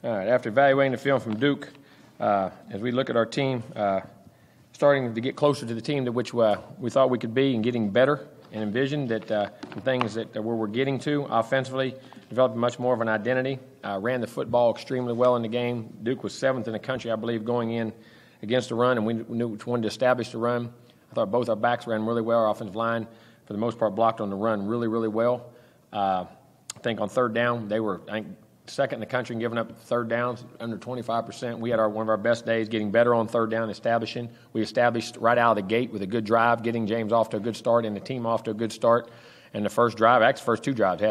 All right, after evaluating the film from Duke, as we look at our team, starting to get closer to the team to which we thought we could be and getting better and envisioned that the things that where we're getting to offensively, developed much more of an identity, ran the football extremely well in the game. Duke was 7th in the country, I believe, going in against the run, and we knew which one to establish the run. I thought both our backs ran really well. Our offensive line, for the most part, blocked on the run really, really well. I think on third down, they were, I think, second in the country in giving up third downs, under 25%. We had one of our best days getting better on third down, establishing. We established right out of the gate with a good drive, getting James off to a good start and the team off to a good start. And the first drive, actually first two drives,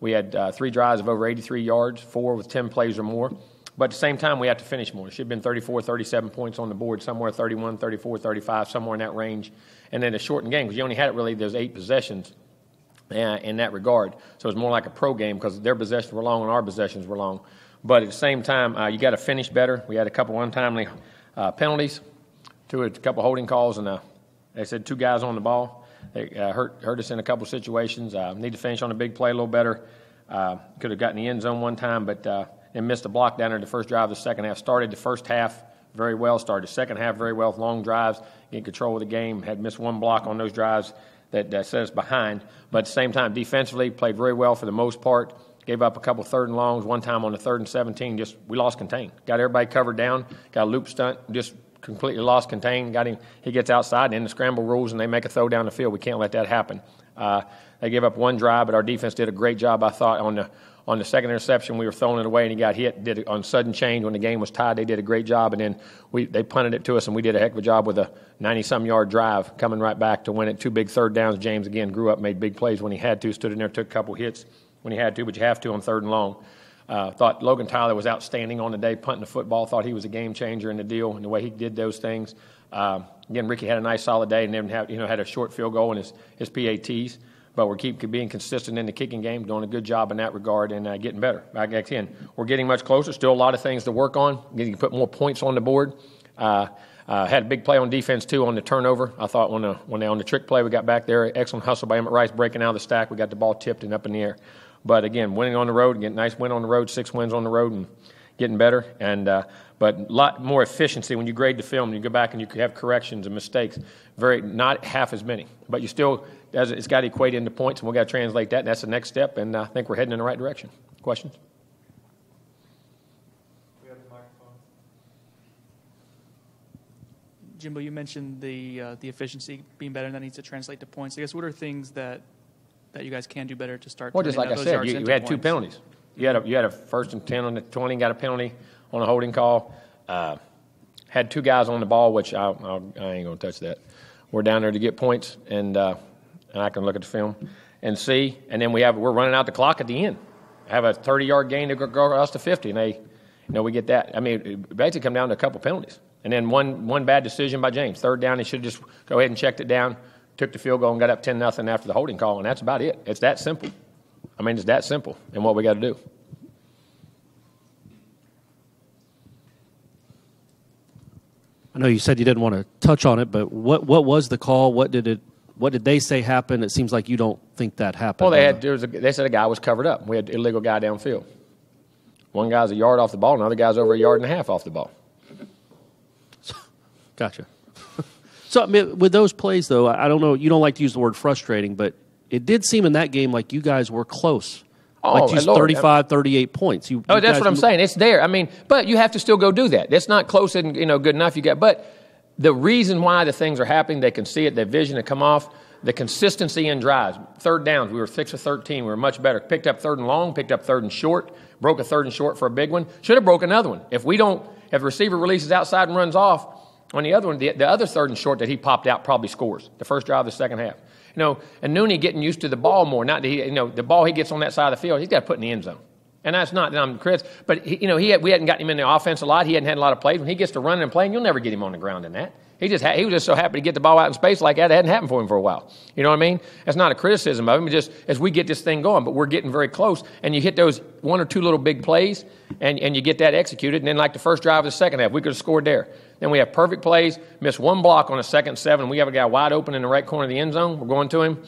we had 3 drives of over 83 yards, 4 with 10 plays or more. But at the same time, we have to finish more. It should have been 34, 37 points on the board, somewhere 31, 34, 35, somewhere in that range. And then a shortened game, because you only had it really those 8 possessions in that regard. So it's more like a pro game because their possessions were long and our possessions were long. But at the same time, you got to finish better. We had a couple untimely penalties, a couple holding calls, and they said 2 guys on the ball. They hurt us in a couple situations. Need to finish on a big play a little better. Could have gotten the end zone one time, but they missed a block down there the first drive of the second half. Started the first half very well, started the second half very well with long drives, getting control of the game. Had missed 1 block on those drives that set us behind. But at the same time, defensively, played very well for the most part. Gave up a couple third and longs. One time on the 3rd and 17, we lost contain. Got everybody covered down, got a loop stunt, just completely lost contain. Got him. He gets outside, and in the scramble rules, and they make a throw down the field. We can't let that happen. They gave up 1 drive, but our defense did a great job, I thought, on the second interception. We were throwing it away, and he got hit. Did it on sudden change when the game was tied. They did a great job, and then they punted it to us, and we did a heck of a job with a 90-some-yard drive coming right back to win it. 2 big third downs. James, again, grew up, made big plays when he had to, stood in there, took a couple hits when he had to, but you have to on 3rd and long. Thought Logan Tyler was outstanding on the day, punting the football. Thought he was a game changer in the deal and the way he did those things. Again, Ricky had a nice solid day and then had a short field goal in his PATs. But we're being consistent in the kicking game, doing a good job in that regard and getting better. Again, we're getting much closer. Still a lot of things to work on. Getting to put more points on the board. Had a big play on defense, too, on the turnover. I thought when they on the trick play, we got back there. Excellent hustle by Emmett Rice, breaking out of the stack. We got the ball tipped and up in the air. But, again, winning on the road, getting a nice win on the road, 6 wins on the road, and getting better. But a lot more efficiency when you grade the film. You go back and you have corrections and mistakes. Not half as many. But you still, it's got to equate into points, and we've got to translate that, and that's the next step, and I think we're heading in the right direction. Questions? We have the microphone. Jimbo, you mentioned the efficiency being better, and that needs to translate to points. I guess what are things that you guys can do better to start? Well, just like I said, you had 2 penalties. You had a 1st and 10 on the 20, got a penalty on a holding call. Had 2 guys on the ball, which I ain't going to touch that. We're down there to get points, and I can look at the film and see. And then we're running out the clock at the end. Have a 30-yard gain to go us to 50, and we get that. I mean, it basically come down to a couple penalties. And then one bad decision by James. 3rd down, he should have just go ahead and checked it down, took the field goal, and got up 10-0 after the holding call, and that's about it. It's that simple. I mean, it's that simple in what we got to do. I know you said you didn't want to touch on it, but what was the call? What did they say happened? It seems like you don't think that happened. Well, they said a guy was covered up. We had an illegal guy downfield. One guy's a yard off the ball, another guy's over a yard and a half off the ball. Gotcha. So, I mean, with those plays, though, I don't know, you don't like to use the word frustrating, but it did seem in that game like you guys were close. Like you 35, 38 points. That's what I'm saying. It's there. I mean, but you have to still go do that. It's not close and good enough. But the reason why the things are happening, they can see it, their vision to come off, the consistency in drives. 3rd downs, we were 6 of 13. We were much better. Picked up 3rd and long, picked up 3rd and short, broke a 3rd and short for a big one. Should have broke another one. If the receiver releases outside and runs off on the other one, the other 3rd and short that he popped out probably scores. The first drive of the second half. And Nooney getting used to the ball more. Not the ball he gets on that side of the field, he's got to put in the end zone. And that's not, I'm Chris, but we hadn't gotten him in the offense a lot. He hadn't had a lot of plays. When he gets to running and playing, you'll never get him on the ground in that. He was just so happy to get the ball out in space like that. It hadn't happened for him for a while. You know what I mean? That's not a criticism of him. It's just as we get this thing going, but we're getting very close. And you hit those 1 or 2 little big plays, and you get that executed. And then like the first drive of the second half, we could have scored there. Then we have perfect plays, miss 1 block on a 2nd and 7. We have a guy wide open in the right corner of the end zone. We're going to him.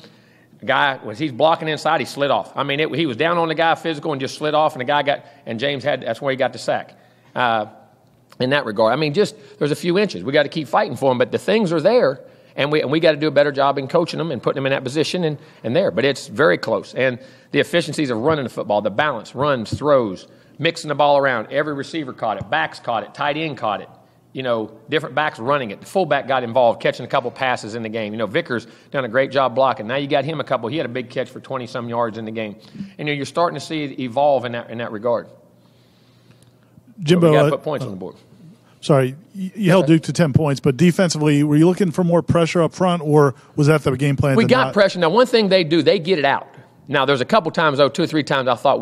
The guy, when he's blocking inside, he slid off. I mean, he was down on the guy physical and just slid off, and the guy James that's where he got the sack. In that regard, I mean, just there's a few inches. We got to keep fighting for them, but the things are there, and we got to do a better job in coaching them and putting them in that position and there. But it's very close, and the efficiencies of running the football, the balance, runs, throws, mixing the ball around. Every receiver caught it, backs caught it, tight end caught it. Different backs running it. The fullback got involved, catching a couple passes in the game. Vickers done a great job blocking. Now you got him he had a big catch for 20-some yards in the game. And you're starting to see it evolve in that regard. Jimbo, we got to put points on the board. Sorry, you held Duke to 10 points, but defensively, were you looking for more pressure up front, or was that the game plan? We got pressure. Now, one thing they do, they get it out. Now, there's a couple times, though, 2 or 3 times I thought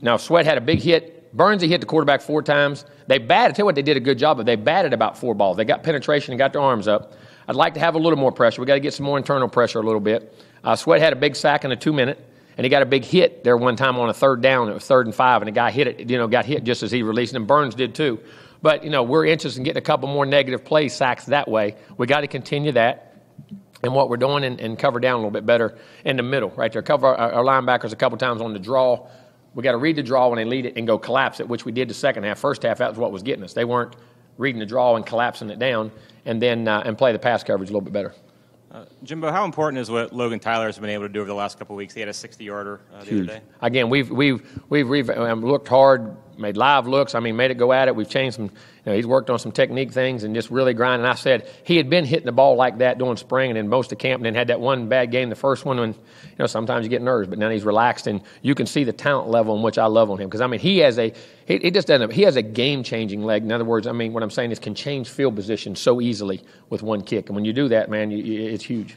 now Sweat had a big hit. Burns, he hit the quarterback 4 times. They batted. Tell you what, they did a good job of. They batted about 4 balls. They got penetration and got their arms up. I'd like to have a little more pressure. We got to get some more internal pressure a little bit. Sweat had a big sack in a 2-minute, and he got a big hit there one time on a 3rd down. It was 3rd and 5, and the guy hit it. Got hit just as he released it, and Burns did too. But we're interested in getting a couple more negative play sacks that way. We got to continue that. And what we're doing and cover down a little bit better in the middle, right there. Cover our linebackers a couple times on the draw. We got to read the draw when they lead it and go collapse it, which we did the second half. First half, that was what was getting us. They weren't reading the draw and collapsing it down, and then and play the pass coverage a little bit better. Jimbo, how important is what Logan Tyler has been able to do over the last couple of weeks? He had a 60-yarder the other day. Again, we've looked hard, made live looks. I mean, made it go at it. We've changed some. He's worked on some technique things and just really grinding. I said he had been hitting the ball like that during spring and in most of camp, and then had that one bad game, the first one, when sometimes you get nerves. But now he's relaxed, and you can see the talent level in which I love on him, because I mean he has a game-changing leg. In other words, I mean what I'm saying is can change field position so easily with one kick, and when you do that, man, it's huge.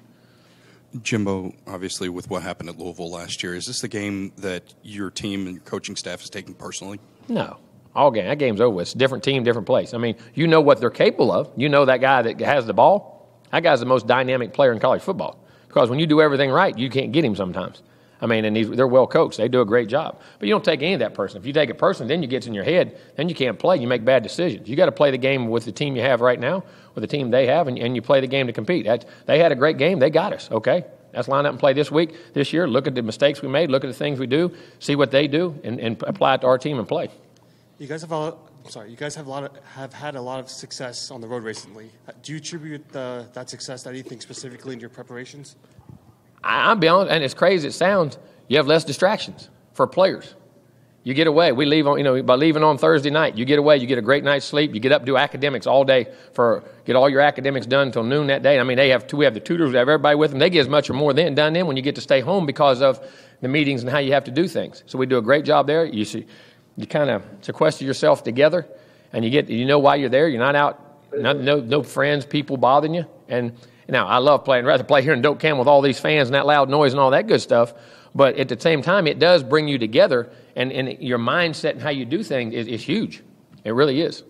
Jimbo, obviously, with what happened at Louisville last year, is this the game that your team and your coaching staff is taking personally? No. That game's over with. It's a different team, different place. I mean, you know what they're capable of. You know that guy that has the ball, that guy's the most dynamic player in college football. Because when you do everything right, you can't get him sometimes. I mean, and they're well coached. They do a great job. But you don't take any of that person. If you take a person, then you get in your head, then you can't play. You make bad decisions. You got to play the game with the team you have right now, with the team they have, and you play the game to compete. They had a great game. They got us, okay? Let's line up and play this year. Look at the mistakes we made. Look at the things we do. See what they do, and apply it to our team and play. You guys have had a lot of success on the road recently. Do you attribute that success to anything specifically in your preparations? I'll be honest, and as crazy as it sounds, you have less distractions for players. You get away. We leave on, by leaving on Thursday night, you get away. You get a great night's sleep. You get up, do academics all day get all your academics done until noon that day. I mean, we have the tutors, we have everybody with them. They get as much or more done then when you get to stay home because of the meetings and how you have to do things. So we do a great job there. You kind of sequester yourself together, and you know why you're there. You're not out, no friends, people bothering you. And now I love playing. I'd rather play here in Doak Cam with all these fans and that loud noise and all that good stuff. But at the same time, it does bring you together, and your mindset and how you do things is huge. It really is.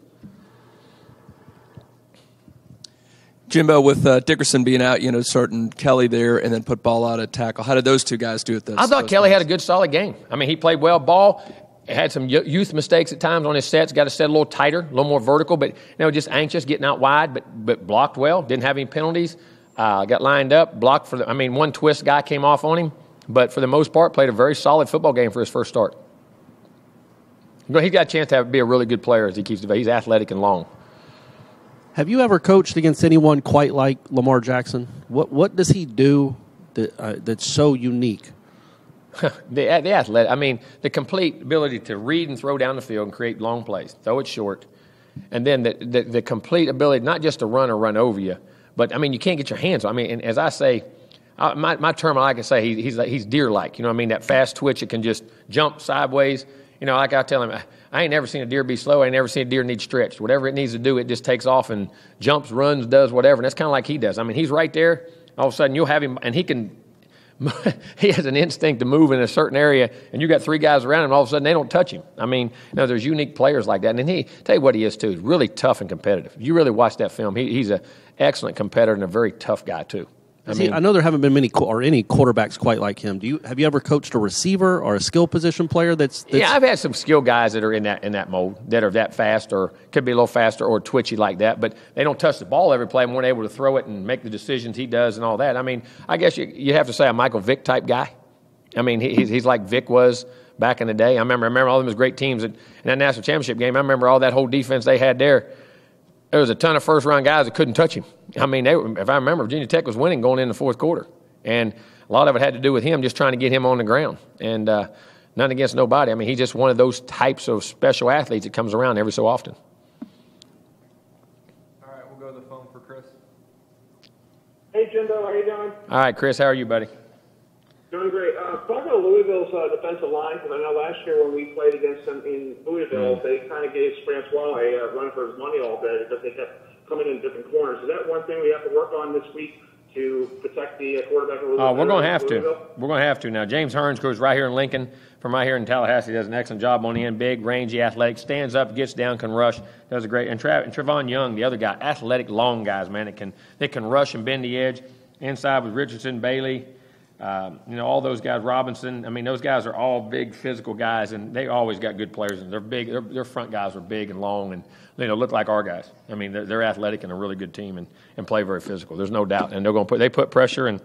Jimbo, with Dickerson being out, starting Kelly there and then put Ball out at tackle, how did those two guys do at this? I thought Kelly had a good, solid game. I mean, he played well. Ball had some youth mistakes at times on his sets. Got to set a little tighter, a little more vertical, but just anxious, getting out wide, but blocked well. Didn't have any penalties. Got lined up, blocked one twist guy came off on him, but for the most part, played a very solid football game for his first start. He's got a chance to be a really good player as he keeps developing. He's athletic and long. Have you ever coached against anyone quite like Lamar Jackson? What does he do that's so unique? The athletic. I mean, the complete ability to read and throw down the field and create long plays, throw it short, and then the complete ability not just to run or run over you, but I mean you can't get your hands on. I mean, and as I say, my term I like to say he's deer-like. That fast twitch. It can just jump sideways. Like I tell him, I ain't never seen a deer be slow. I ain't never seen a deer need stretched. Whatever it needs to do, it just takes off and jumps, runs, does whatever. And that's kind of like he does. I mean, he's right there. All of a sudden, you'll have him, and he has an instinct to move in a certain area, and you got 3 guys around him, and all of a sudden they don't touch him. I mean, there's unique players like that. And then tell you what he is, too. He's really tough and competitive. You really watch that film. He's an excellent competitor and a very tough guy, too. I know there haven't been many any quarterbacks quite like him. Have you ever coached a receiver or a skill position player that's Yeah, I've had some skill guys that are in that mold, that are that fast or could be a little faster or twitchy like that, but they don't touch the ball every play and weren't able to throw it and make the decisions he does and all that. I mean, I guess you have to say a Michael Vick type guy. I mean, he's like Vick was back in the day. I remember all of those great teams in that national championship game. I remember all that whole defense they had there. There was a ton of first-round guys that couldn't touch him. I mean, if I remember, Virginia Tech was winning going in the fourth quarter. And a lot of it had to do with him just trying to get him on the ground. And nothing against nobody. I mean, he's just one of those types of special athletes that comes around every so often. All right, we'll go to the phone for Chris. Hey, Jimbo, how you doing? All right, Chris, how are you, buddy? Doing great. Talk about Louisville's defensive line, because I know last year when we played against them in Louisville, they kind of gave Francois a run for his money all day because they kept coming in different corners. Is that one thing we have to work on this week to protect the quarterback a little bit? We're going to have to. We're going to have to. Now, James Hearns, who's right here in Lincoln, from right here in Tallahassee, does an excellent job on the end. Big, rangy, athletic, stands up, gets down, can rush, does a great. And Trevon Young, the other guy, athletic, long guys, man, that can rush and bend the edge. Inside with Richardson, Bailey. All those guys, Robinson. I mean, those guys are all big physical guys, and they always got good players. And they're big. Their front guys are big and long, and look like our guys. I mean, they're athletic and a really good team, and play very physical. There's no doubt. And they put pressure, and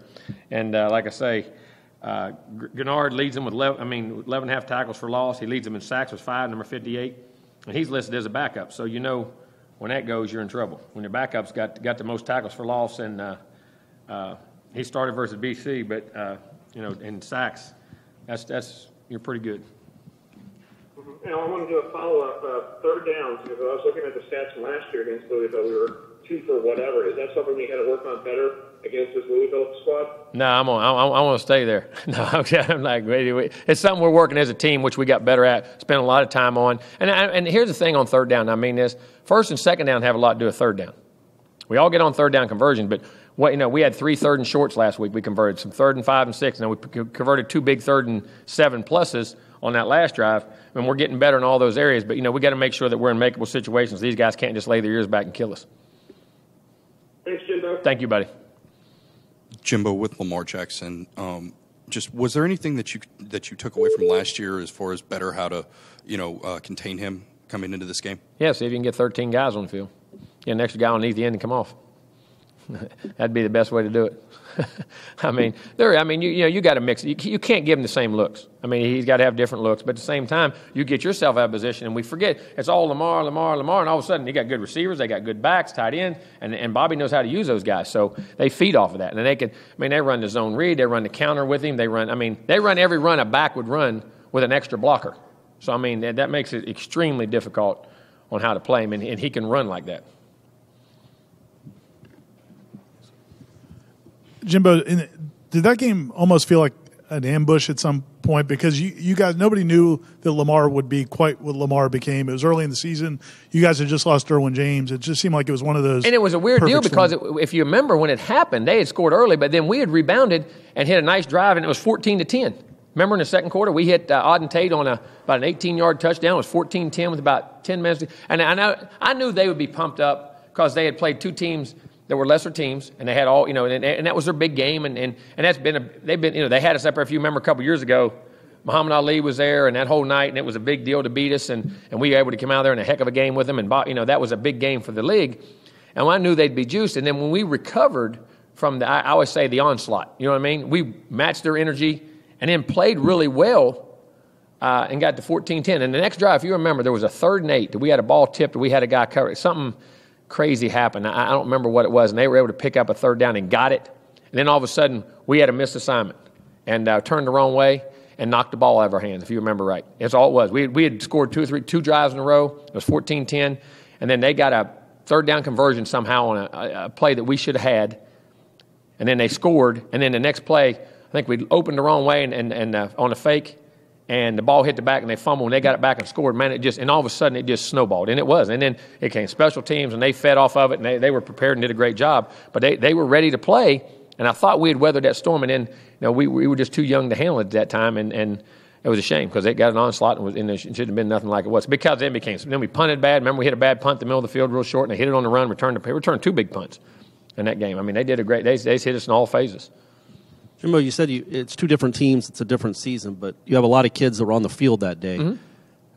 like I say, Gennard leads them with 11.5 tackles for loss. He leads them in sacks with 5, number 58, and he's listed as a backup. So when that goes, you're in trouble. When your backup's got the most tackles for loss and he started versus BC, but in sacks, that's you're pretty good. Mm-hmm. And I want to do a follow-up. Third downs, because I was looking at the stats from last year against Louisville. We were 2 for whatever. Is that something we got to work on better against this Louisville squad? No, I want to stay there. No, I'm like, it's something we're working as a team, which we got better at, spent a lot of time on. And here's the thing on third down. I mean this, first and second down have a lot to do with third down. We all get on third down conversion, but we had 3 third and shorts last week. We converted some 3rd and 5 and 6, and then we converted 2 big 3rd and 7 pluses on that last drive. And we're getting better in all those areas, but we got to make sure that we're in makeable situations. These guys can't just lay their ears back and kill us. Thanks, Jimbo. Thank you, buddy. Jimbo, with Lamar Jackson, was there anything that you took away from last year as far as better how to contain him coming into this game? Yeah, see if you can get 13 guys on the field. Get an extra guy underneath the end and come off. That'd be the best way to do it. You got to mix it. You can't give him the same looks. I mean, he's got to have different looks. But at the same time, you get yourself out of position, and we forget it's all Lamar, and all of a sudden, you got good receivers, they got good backs, tight end, and Bobby knows how to use those guys. So they feed off of that, and they run the zone read, they run the counter with him, they run every run a back would run with an extra blocker. So that makes it extremely difficult on how to play him, and he can run like that. Jimbo, did that game almost feel like an ambush at some point? Because you guys, nobody knew that Lamar would be quite what Lamar became. It was early in the season. You guys had just lost Derwin James. It just seemed like it was one of those. And it was a weird deal because if you remember when it happened, they had scored early, but then we had rebounded and hit a nice drive, and it was 14-10. Remember in the second quarter, we hit Auden Tate on about an 18-yard touchdown. It was 14-10 with about 10 minutes. And I knew they would be pumped up because they had played 2 teams that were lesser teams, and they had all, and that was their big game, and that's been they had us up there. If you remember a couple years ago, Muhammad Ali was there, and that whole night, and it was a big deal to beat us, and we were able to come out there in a heck of a game with them, and that was a big game for the league, and I knew they'd be juiced, and then when we recovered from I always say the onslaught, you know what I mean? We matched their energy, and then played really well, and got to 14-10. And the next drive, if you remember, there was a 3rd and 8 that we had a ball tipped, we had a guy covered something. Crazy happened. I don't remember what it was, and they were able to pick up a 3rd down and got it. And then all of a sudden, we had a missed assignment and turned the wrong way and knocked the ball out of our hands, if you remember right. That's all it was. We had scored 2 drives in a row. It was 14-10, and then they got a 3rd down conversion somehow on a play that we should have had, and then they scored. And then the next play, I think we opened the wrong way and on a fake, and the ball hit the back, and they fumbled, and they got it back and scored. Man, and all of a sudden, it just snowballed, and it was. And then it came special teams, and they fed off of it, and they were prepared and did a great job. But they were ready to play, and I thought we had weathered that storm, and then we were just too young to handle it at that time, and it was a shame because they got an onslaught, and it should have been nothing like it was. Because then we punted bad. Remember, we hit a bad punt in the middle of the field real short, and they hit it on the run, returned 2 big punts. in that game. I mean, they did a great – they hit us in all phases. Jimbo, you said it's two different teams. It's a different season, but you have a lot of kids that were on the field that day. Mm-hmm.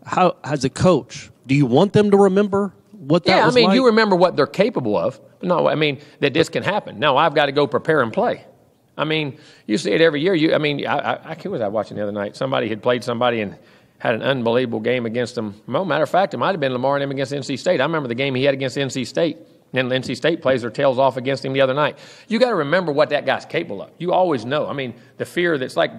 How, as a coach, do you want them to remember what that was like? Yeah, I mean, you remember what they're capable of. No, I mean, that this can happen. No, I've got to go prepare and play. I mean, you see it every year. I was watching the other night. Somebody had played somebody and had an unbelievable game against them. Well, matter of fact, it might have been Lamar and him against NC State. I remember the game he had against NC State. And NC State plays their tails off against him the other night. You got to remember what that guy's capable of. You always know. I mean, the fear that's like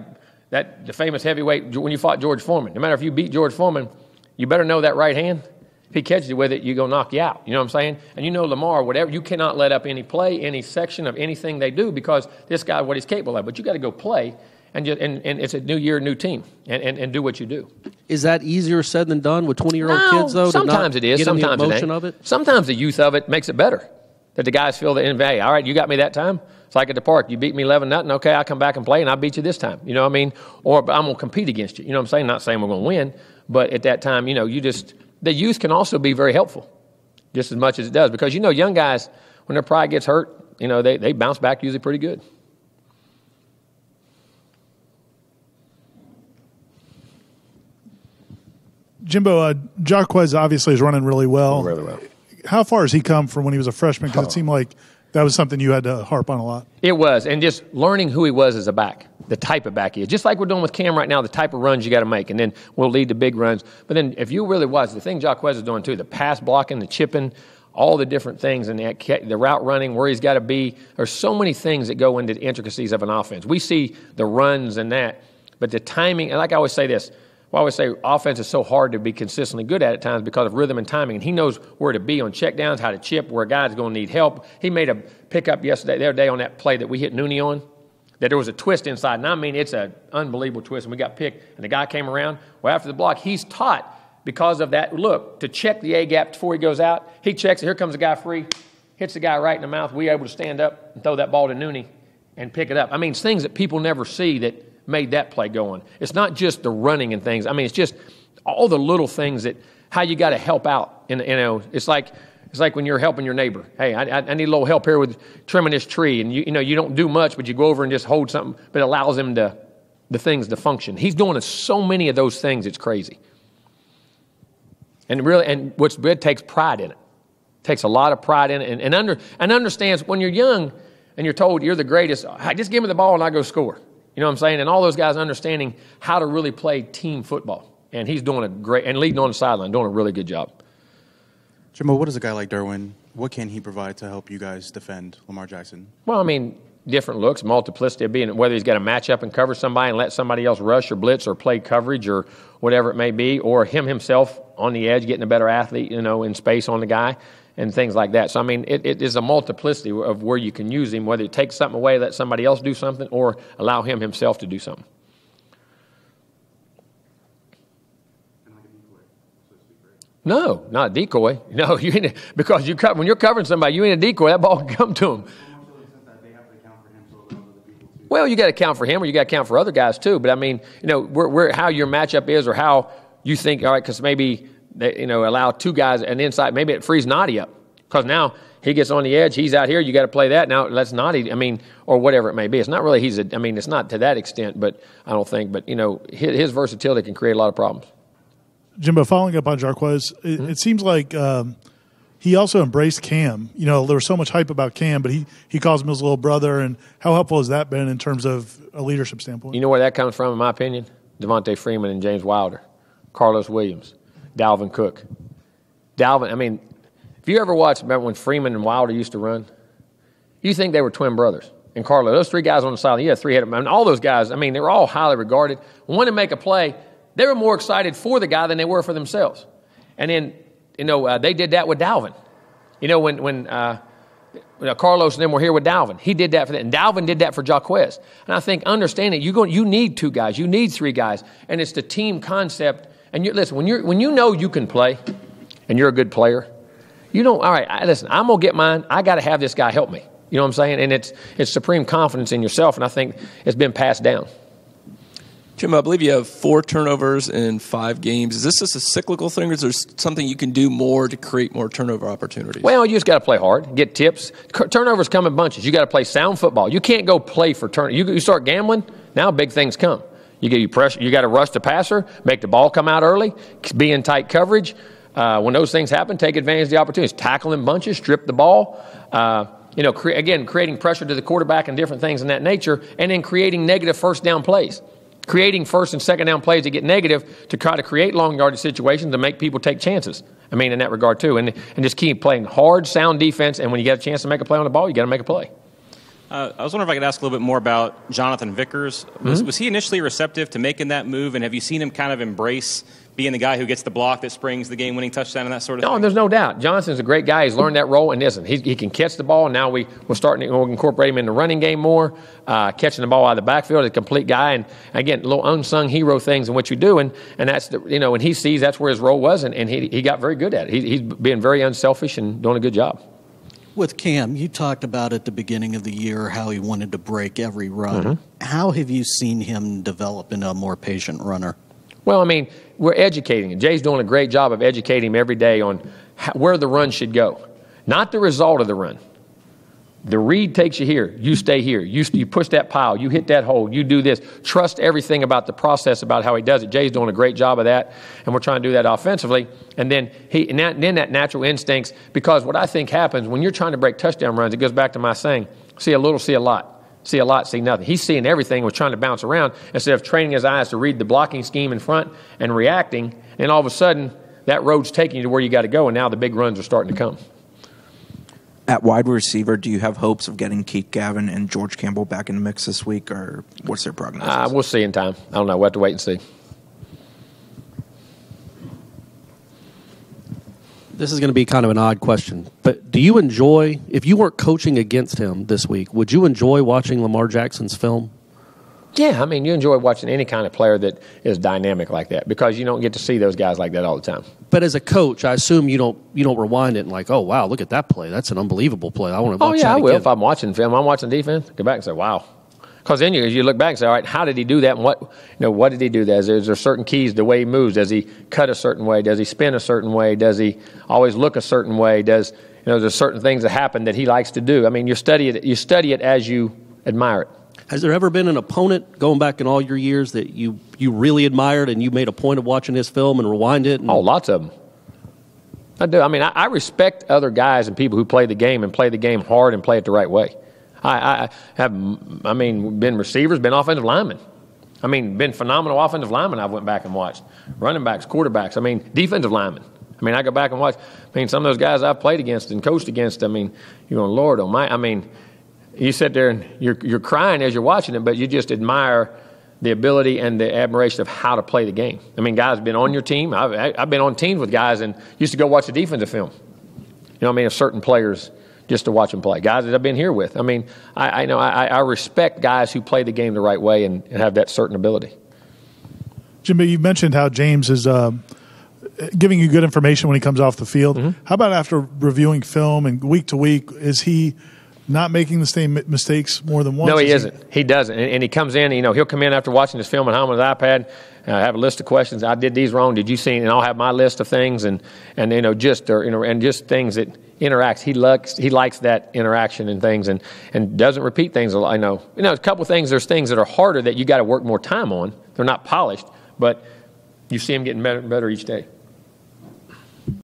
the famous heavyweight when you fought George Foreman. No matter if you beat George Foreman, you better know that right hand. If he catches you with it, you're going to knock you out. You know what I'm saying? And you know Lamar, whatever, you cannot let up any play, any section of anything they do because this guy, what he's capable of. But you got to go play, and it's a new year, new team, and do what you do. Is that easier said than done with 20-year-old kids, though? Sometimes it is. Sometimes it ain't. Of it? Sometimes the youth of it makes it better. That the guys feel that, hey, all right, you got me that time. It's like at the park. You beat me 11-0. Okay, I'll come back and play, and I'll beat you this time. You know what I mean? Or I'm going to compete against you. You know what I'm saying? Not saying we're going to win, but at that time, the youth can also be very helpful just as much as it does. Because, young guys, when their pride gets hurt, they bounce back usually pretty good. Jimbo, Jacques obviously is running really well. Really well. How far has he come from when he was a freshman? Because it seemed like that was something you had to harp on a lot. It was, and just learning who he was as a back, the type of back he is. Just like we're doing with Cam right now, the type of runs you got to make, and then we'll lead to big runs. But then if you really watch, the thing Jacques is doing too, the pass blocking, the chipping, all the different things, and the route running, where he's got to be. There's so many things that go into the intricacies of an offense. We see the runs and that, but the timing, and like I always say this, I always say offense is so hard to be consistently good at times because of rhythm and timing. And he knows where to be on checkdowns, how to chip, where a guy's going to need help. He made a pickup the other day on that play that we hit Nooney on, that there was a twist inside. And I mean, it's an unbelievable twist. And we got picked, and the guy came around. Well, after the block, he's taught because of that look to check the A-gap before he goes out. He checks it. Here comes the guy free, hits the guy right in the mouth. We're able to stand up and throw that ball to Nooney and pick it up. I mean, it's things that people never see that made that play going. It's not just the running and things. I mean, it's just all the little things that how you got to help out. It's like when you're helping your neighbor. Hey, I need a little help here with trimming this tree, and you don't do much, but you go over and just hold something, but it allows him the things to function. He's doing so many of those things. It's crazy. And what's good takes pride in it. Takes a lot of pride in it, and understands when you're young and you're told you're the greatest. Hey, just give me the ball and I go score. You know what I'm saying? And all those guys understanding how to really play team football. And he's doing a great, and leading on the sideline, doing a really good job. Jimbo, what is a guy like Derwin? What can he provide to help you guys defend Lamar Jackson? Well, I mean, different looks, multiplicity of being, whether he's got to match up and cover somebody and let somebody else rush or blitz or play coverage or whatever it may be, or him himself on the edge, getting a better athlete, in space on the guy. And things like that. So, I mean, it is a multiplicity of where you can use him, whether you take something away, let somebody else do something, or allow him himself to do something. No, not a decoy. No, because when you're covering somebody, you ain't a decoy. That ball can come to him. Well, you got to count for him, or you got to count for other guys too. But I mean, where how your matchup is, or how you think. All right, because maybe. Allow two guys an inside. Maybe it frees Noddy up because now he gets on the edge. He's out here. You got to play that. Now let's Noddy. I mean, or whatever it may be. It's not really it's not to that extent, but I don't think. But his versatility can create a lot of problems. Jimbo, following up on Jacques, it seems like he also embraced Cam. There was so much hype about Cam, but he calls him his little brother. And how helpful has that been in terms of a leadership standpoint? You know where that comes from, in my opinion? Devontae Freeman and James Wilder, Carlos Williams. Dalvin Cook. I mean, if you ever watched, remember when Freeman and Wilder used to run? You think they were twin brothers. And Carlos, those three guys on the sideline, three-headed. I mean, all those guys, I mean, they were all highly regarded. When to make a play, they were more excited for the guy than they were for themselves. And then, they did that with Dalvin. When Carlos and them were here with Dalvin, he did that for them. And Dalvin did that for Jacques. And I think understanding, you need two guys, you need three guys, and it's the team concept. And listen, when you know you can play, and you're a good player, all right. Listen, I'm gonna get mine. I got to have this guy help me. You know what I'm saying? And it's supreme confidence in yourself, and I think it's been passed down. Jim, I believe you have 4 turnovers in 5 games. Is this just a cyclical thing, or is there something you can do more to create more turnover opportunities? Well, you just got to play hard, get tips. Turnovers come in bunches. You got to play sound football. You can't go play for turnovers. You start gambling, now big things come. You get you pressure. You got to rush the passer, make the ball come out early, be in tight coverage. When those things happen, take advantage of the opportunities. Tackle in bunches, strip the ball. Creating pressure to the quarterback and different things in that nature, and then creating negative first down plays. Creating first and second down plays that get negative to try to create long yardage situations to make people take chances. I mean, in that regard, too. And just keep playing hard, sound defense, and when you get a chance to make a play on the ball, you got to make a play. I was wondering if I could ask a little bit more about Jonathan Vickers. Was he initially receptive to making that move, and have you seen him kind of embrace being the guy who gets the block that springs the game-winning touchdown and that sort of thing? No, there's no doubt. Johnson's a great guy. He's learned that role, and listen, he can catch the ball. Now we're starting to incorporate him in the running game more, catching the ball out of the backfield, a complete guy. And again, little unsung hero things in what you do, and that's when he sees that's where his role was, and he got very good at it. He's being very unselfish and doing a good job. With Cam, you talked about at the beginning of the year how he wanted to break every run. Mm-hmm. How have you seen him develop into a more patient runner? Well, I mean, we're educating him. Jay's doing a great job of educating him every day on where the run should go, not the result of the run. The read takes you here. You stay here. You push that pile. You hit that hole. You do this. Trust everything about the process, about how he does it. Jay's doing a great job of that, and we're trying to do that offensively. And then then that natural instincts, because what I think happens when you're trying to break touchdown runs, it goes back to my saying, see a little, see a lot. See a lot, see nothing. He's seeing everything and was trying to bounce around instead of training his eyes to read the blocking scheme in front and reacting. And all of a sudden, that road's taking you to where you got to go, and now the big runs are starting to come. At wide receiver, do you have hopes of getting Keith Gavin and George Campbell back in the mix this week, or what's their prognosis? We'll see in time. I don't know. We'll have to wait and see. This is going to be kind of an odd question, but do you enjoy, if you weren't coaching against him this week, would you enjoy watching Lamar Jackson's film? Yeah, I mean, you enjoy watching any kind of player that is dynamic like that because you don't get to see those guys like that all the time. But as a coach, I assume you don't rewind it and like, oh, wow, look at that play. That's an unbelievable play. I want to watch that I will. again. If I'm watching film, I'm watching defense, go back and say, wow. Because then you look back and say, all right, how did he do that? And what did he do that? Is there certain keys, the way he moves? Does he cut a certain way? Does he spin a certain way? Does he always look a certain way? There's certain things that happen that he likes to do. I mean, you study it as you admire it. Has there ever been an opponent, going back in all your years, that you really admired and you made a point of watching his film and rewind it? Oh, lots of them. I do. I mean, I respect other guys and people who play the game and play the game hard and play it the right way. I have been receivers, been offensive linemen. I mean, been phenomenal offensive linemen I've went back and watched. Running backs, quarterbacks, defensive linemen. I go back and watch. Some of those guys I've played against and coached against, you're going, Lord almighty. You sit there and you're crying as you're watching it, but you just admire the ability and the admiration of how to play the game. Guys have been on your team. I've been on teams with guys and used to go watch the defensive film. Of certain players just to watch them play. Guys that I've been here with. I respect guys who play the game the right way and have that certain ability. Jimbo, you mentioned how James is giving you good information when he comes off the field. Mm-hmm. How about after reviewing film and week to week, is he not making the same mistakes more than once? No, he isn't. He doesn't. And he comes in, he'll come in after watching his film at home on his iPad, have a list of questions. I did these wrong. Did you see? And I'll have my list of things and just things that interacts. He likes that interaction and things and doesn't repeat things. I know. A couple of things, there's things that are harder that you got to work more time on. They're not polished, but you see him getting better and better each day.